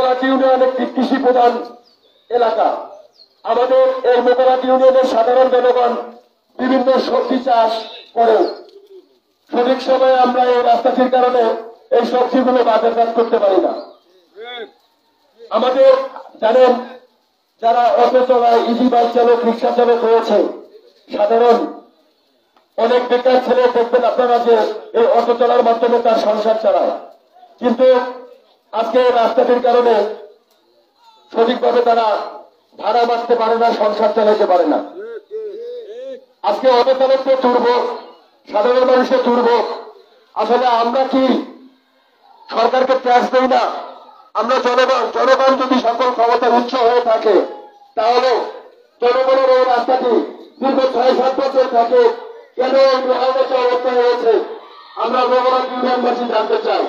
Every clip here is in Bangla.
মোগলহাট ইউনিয়ন একটি কৃষি প্রধান এলাকা। আমাদের এই মোগলহাট ইউনিয়নের সাধারণ জনগণ বিভিন্ন সবজি চাষ করে। সঠিক সময়ে আমরা এই রাস্তাটির কারণে এই সবজিগুলো বাজারজাত করতে পারি না। আমাদের জানেন, যারা অটো চালায়, ইজি বাইক চালক, রিক্সা চালক রয়েছে, সাধারণ অনেক বেকার ছেলে দেখবেন আপনারা যে এই অটো চালার মাধ্যমে তার সংসার চালায়, কিন্তু আজকে এই রাস্তাটির কারণে সঠিকভাবে তারা ভাড়া মারতে পারে না, সংসার চালাতে পারে না। আজকে অটো চালকদের দুর্ভোগ, সাধারণ মানুষের দুর্ভোগ। আসলে আমরা কি সরকারকে ট্যাক্স দেই না? আমরা জনগণ যদি সকল ক্ষমতার উৎস হয়ে থাকে, তাহলে জনগণের এই রাস্তাটি দীর্ঘ ৬-৭ বছর থাকে কেন এই মহামতো অবস্থা হয়েছে, আমরা মোগলহাট ইউনিয়নবাসী জানতে চাই।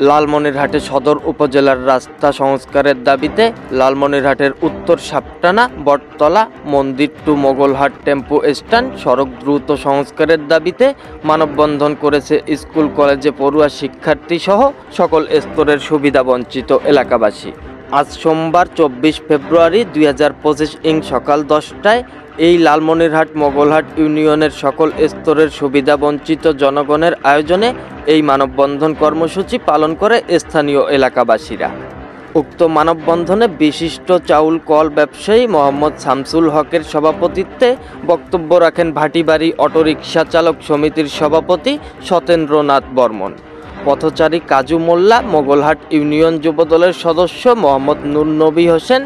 লালমনিরহাটে সদর উপজেলার রাস্তা সংস্কারের দাবিতে লালমনিরহাটের উত্তর সাপটানা, বটতলা, মন্দির টু মোগলহাট টেম্পো স্ট্যান্ড সড়ক দ্রুত সংস্কারের দাবিতে মানববন্ধন করেছে স্কুল কলেজে পড়ুয়া শিক্ষার্থী সহ সকল স্তরের সুবিধা বঞ্চিত এলাকাবাসী। আজ সোমবার ২৪ ফেব্রুয়ারি ২০২৫ সকাল ১০টায় এই লালমনিরহাট মোগলহাট ইউনিয়নের সকল স্তরের সুবিধা বঞ্চিত জনগণের আয়োজনে এই মানববন্ধন কর্মসূচি পালন করে স্থানীয় এলাকাবাসীরা। উক্ত মানববন্ধনে বিশিষ্ট চাউল কল ব্যবসায়ী মোহাম্মদ শামসুল হকের সভাপতিত্বে বক্তব্য রাখেন ভাটিবাড়ি অটোরিকশা চালক সমিতির সভাপতি সতেন্দ্রনাথ বর্মন, পথচারী কাজু মোল্লা, মোগলহাট ইউনিয়ন যুবদলের সদস্য মোহাম্মদ নূর নবী হোসেন,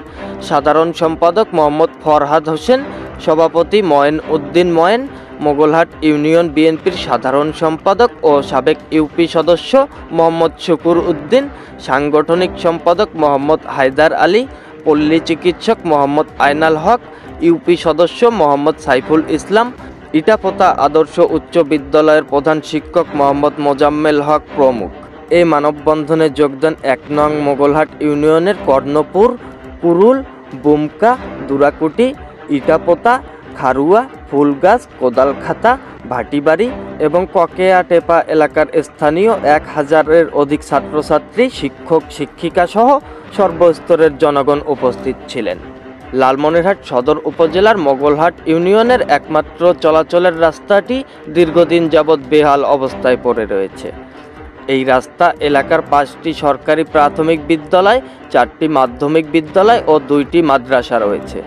সাধারণ সম্পাদক মোহাম্মদ ফরহাদ হোসেন, সভাপতি ময়েন উদ্দিন ময়েন, মোগলহাট ইউনিয়ন বিএনপির সাধারণ সম্পাদক ও সাবেক ইউপি সদস্য মোহাম্মদ শুকুর উদ্দিন, সাংগঠনিক সম্পাদক মোহাম্মদ হায়দার আলী, পল্লী চিকিৎসক মোহাম্মদ আয়নাল হক, ইউপি সদস্য মোহাম্মদ সাইফুল ইসলাম, ইটাপোতা আদর্শ উচ্চ বিদ্যালয়ের প্রধান শিক্ষক মোহাম্মদ মোজাম্মেল হক প্রমুখ। এই মানববন্ধনে যোগ দেন ১ নং মোগলহাট ইউনিয়নের কর্ণপুর, কুরুল, বুমকা, দুরাকুটি, ইটাপোতা, খারুয়া, ফুলগাছ, কোদালখাতা, ভাটিবাড়ি এবং ককেয়াটেপা এলাকার স্থানীয় ১,০০০-এর অধিক ছাত্রছাত্রী, শিক্ষক শিক্ষিকা সহ সর্বস্তরের জনগণ উপস্থিত ছিলেন। লালমনিরহাট সদর উপজেলার মোগলহাট ইউনিয়নের একমাত্র চলাচলের রাস্তাটি দীর্ঘদিন যাবৎ বেহাল অবস্থায় পড়ে রয়েছে। এই রাস্তা এলাকার ৫টি সরকারি প্রাথমিক বিদ্যালয়, ৪টি মাধ্যমিক বিদ্যালয় ও ২টি মাদ্রাসা রয়েছে।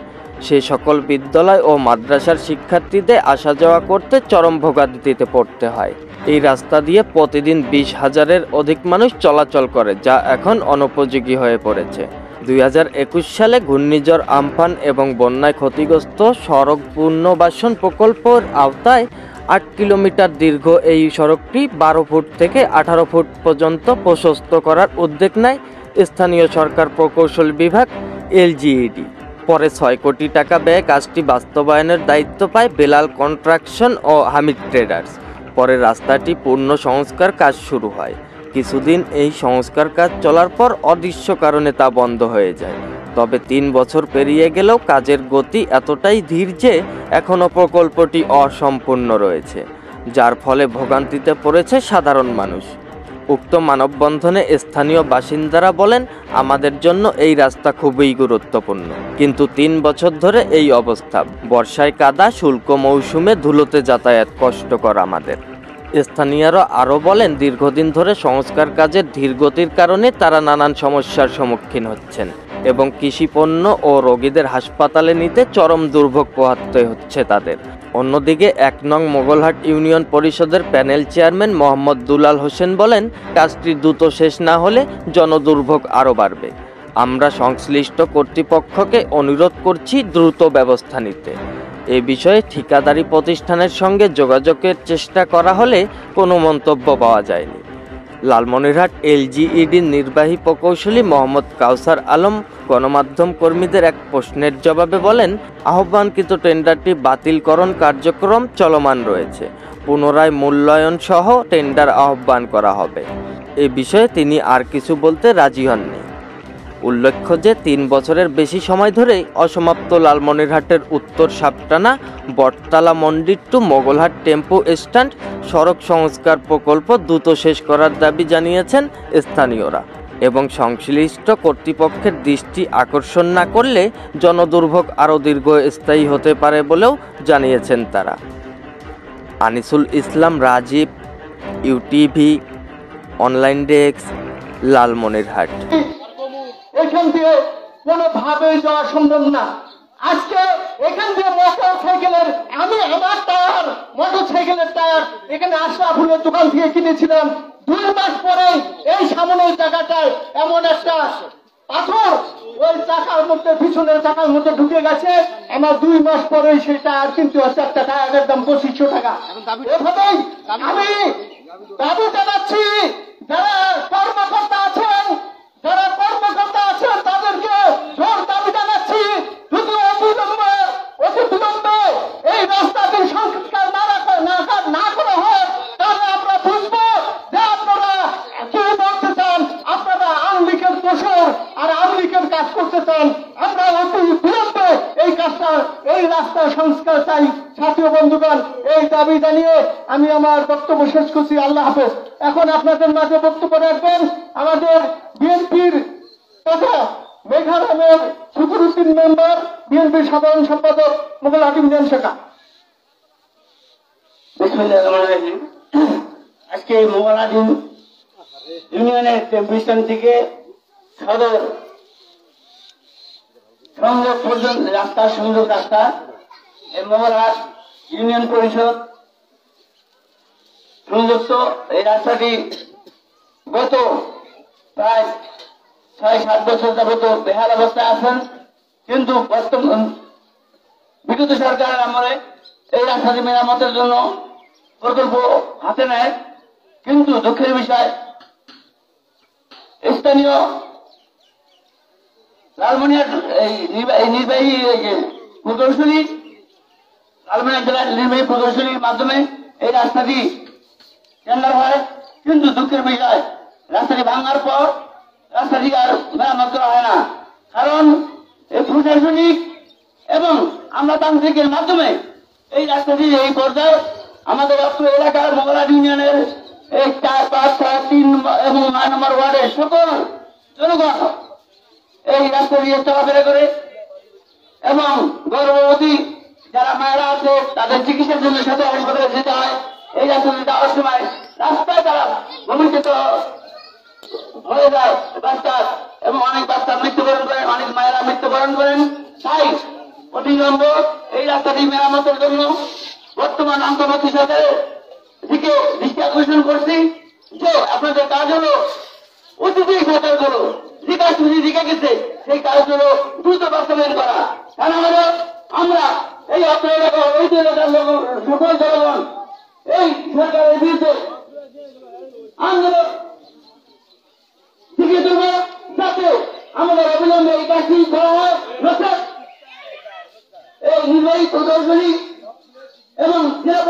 সে সকল বিদ্যালয় ও মাদ্রাসার শিক্ষার্থীদের আসা যাওয়া করতে চরম ভোগান্তিতে পড়তে হয়। এই রাস্তা দিয়ে প্রতিদিন ২০,০০০-এর অধিক মানুষ চলাচল করে, যা এখন অনুপযোগী হয়ে পড়েছে। ২০২১ সালে ঘূর্ণিঝড় আমফান এবং বন্যায় ক্ষতিগ্রস্ত সড়ক পুনর্বাসন প্রকল্পের আওতায় ৮ কিলোমিটার দীর্ঘ এই সড়কটি ১২ ফুট থেকে ১৮ ফুট পর্যন্ত প্রশস্ত করার উদ্যোগ নেয় স্থানীয় সরকার প্রকৌশল বিভাগ LGED। পরে ৬ কোটি টাকা ব্যয়ে কাজটি বাস্তবায়নের দায়িত্ব পায় বেলাল কনস্ট্রাকশন ও হামিদ ট্রেডার্স। পরে রাস্তাটি পূর্ণ সংস্কার কাজ শুরু হয়। কিছুদিন এই সংস্কার কাজ চলার পর অদৃশ্য কারণে তা বন্ধ হয়ে যায়। তবে ৩ বছর পেরিয়ে গেলেও কাজের গতি এতটাই ধীর যে এখনও প্রকল্পটি অসম্পূর্ণ রয়েছে, যার ফলে ভোগান্তিতে পড়েছে সাধারণ মানুষ। উক্ত মানববন্ধনে স্থানীয় বাসিন্দারা বলেন, আমাদের জন্য এই রাস্তা খুবই গুরুত্বপূর্ণ, কিন্তু ৩ বছর ধরে এই অবস্থা। বর্ষায় কাদা, শুল্ক মৌসুমে ধুলোতে যাতায়াত কষ্টকর আমাদের। স্থানীয়রা আরও বলেন, দীর্ঘদিন ধরে সংস্কার কাজের ধীরগতির কারণে তারা নানান সমস্যার সম্মুখীন হচ্ছেন এবং কৃষিপণ্য ও রোগীদের হাসপাতালে নিতে চরম দুর্ভোগ পোহাতে হচ্ছে তাদের। অন্যদিকে ১ নং মোগলহাট ইউনিয়ন পরিষদের প্যানেল চেয়ারম্যান মোহাম্মদ দুলাল হোসেন বলেন, কাজটি দ্রুত শেষ না হলে জনদুর্ভোগ আরও বাড়বে। আমরা সংশ্লিষ্ট কর্তৃপক্ষকে অনুরোধ করছি দ্রুত ব্যবস্থা নিতে। এ বিষয়ে ঠিকাদারি প্রতিষ্ঠানের সঙ্গে যোগাযোগের চেষ্টা করা হলে কোনো মন্তব্য পাওয়া যায়নি। লালমনিরহাট LGEDর নির্বাহী প্রকৌশলী মোহাম্মদ কাউসার আলম গণমাধ্যম কর্মীদের এক প্রশ্নের জবাবে বলেন, আহ্বানকৃত টেন্ডারটি বাতিলকরণ কার্যক্রম চলমান রয়েছে। পুনরায় মূল্যায়ন সহ টেন্ডার আহ্বান করা হবে। এ বিষয়ে তিনি আর কিছু বলতে রাজি হননি। উল্লেখ্য যে ৩ বছরের বেশি সময় ধরেই অসমাপ্ত লালমনিরহাটের উত্তর সাপটানা, বটতলা মন্দির টু মোগলহাট টেম্পো স্ট্যান্ড সড়ক সংস্কার প্রকল্প দ্রুত শেষ করার দাবি জানিয়েছেন স্থানীয়রা। এবং সংশ্লিষ্ট কর্তৃপক্ষের দৃষ্টি আকর্ষণ না করলে জনদুর্ভোগ আরও দীর্ঘস্থায়ী হতে পারে বলেও জানিয়েছেন তারা। Anisul Islam Rajib, UTV online desk, Lalmonirhat. এখান দিয়ে কোনোভাবে যাওয়া সম্ভব না। আজকে এখান দিয়ে আমার টায়ার, মোটরসাইকেলের টায়ার এখানে আশরাফুলের দোকান থেকে কিনেছিলাম। 2 মাস পরে এই সামনের জায়গাটায় এমন একটা পাথর ওই চাকার মধ্যে, পিছনের চাকার মধ্যে ঢুকে গেছে। আমার 2 মাস পরে সেই টায়ার কিনতে হচ্ছে, একটা টায়ারের দাম 2500 টাকা। এভাবেই আমি দাবি জানাচ্ছি, যারা কর্মকর্তা আছেন তাদেরকে জোর দাবি জানাচ্ছি, যদি অতি বিলম্বে এই রাস্তাটির সংস্কার না করা হয়, তাহলে আমরা বুঝবো যে আপনারা কি বলতে চান। আপনারা আওয়ামী লীগের দোষর আর আওয়ামী লীগের কাজ করতে চান। আমরা অতি বিলম্বে এই রাস্তা সংস্কার চাই। সাথী বন্ধুগণ, এই দাবি জানিয়ে আমি আমার বক্তব্য শেষ করছি। আল্লাহ হাফেজ। এখন আপনাদের মাঝে বক্তব্য রাখবেন আমাদের বিএনপির তথা মেঘালয়ের সুকুরুদ্দিন মেম্বার, বিএনপির সাধারণ সম্পাদক মোগল হাকিম জান শেখা। আজকে মোগল হাকিম ইউনিয়নের টেম্পিস্টান থেকে সদর সংযোগ পর্যন্ত সংযোগ রাস্তা, এই মোগলহাট ইউনিয়ন পরিষদ সংযুক্ত। এই রাস্তাটি গত প্রায় 6-7 বছর যাবত বেহাল অবস্থায় আছেন, কিন্তু বিগত সরকারের আমলে এই রাস্তাটি মেরামতের জন্য প্রকল্প হাতে নেয়। কিন্তু দুঃখের বিষয়, স্থানীয় লালমনিরহাট নির্বাহী প্রকৌশলী, লালমনিরহাট জেলার নির্বাহী প্রকৌশলীর মাধ্যমে এই রাস্তাটি টেন্ডার হয়। কিন্তু দুঃখের বিষয়, রাস্তাটি ভাঙার পর রাস্তাটি আর মেরামত করা হয় না। কারণ এই প্রশাসনিক এবং আমলাতান্ত্রিকের মাধ্যমে এই রাস্তাটি এই পর্যায়ে আমাদের অত্র এলাকার মোগলহাট ইউনিয়নের এই 4, 5, 6, 3 এবং 9 নম্বর ওয়ার্ডের সকল জনগণ এই রাস্তা দিয়ে চলাফেরা করে এবং গর্ভবতী যারা মায়েরা আছে তাদের চিকিৎসার জন্য সাথে হাসপাতালে যেতে হয়। এই রাস্তা দিয়ে যাওয়ার সময় রাস্তায় তারা ভূমিষ্ঠিত হয়ে যায় বাচ্চার, এবং অনেক বাচ্চা মৃত্যুবরণ করেন, অনেক মায়েরা মৃত্যুবরণ করেন। তাই অবিলম্বে এই রাস্তাটি মেরামতের জন্য বর্তমান অন্তর্বর্তী সরকারের দিকে দৃষ্টি আকর্ষণ করছি যে আপনাদের কাজ হলো অতিথি সরকারগুলো যে কাজগুলি রেখে গেছে সেই কাজগুলো দ্রুত বাস্তবায়ন করা। কারণ আমরা এই অত্র এলাকা, এই এলাকার সকল জনগণ এই সরকারের বিরুদ্ধে আন্দোলন শিখিয়ে তুলব, যাতে আমাদের অবিলম্বে এই কাজটি করা হয়। এই নির্বাহী প্রকৌশলী এবং জেলা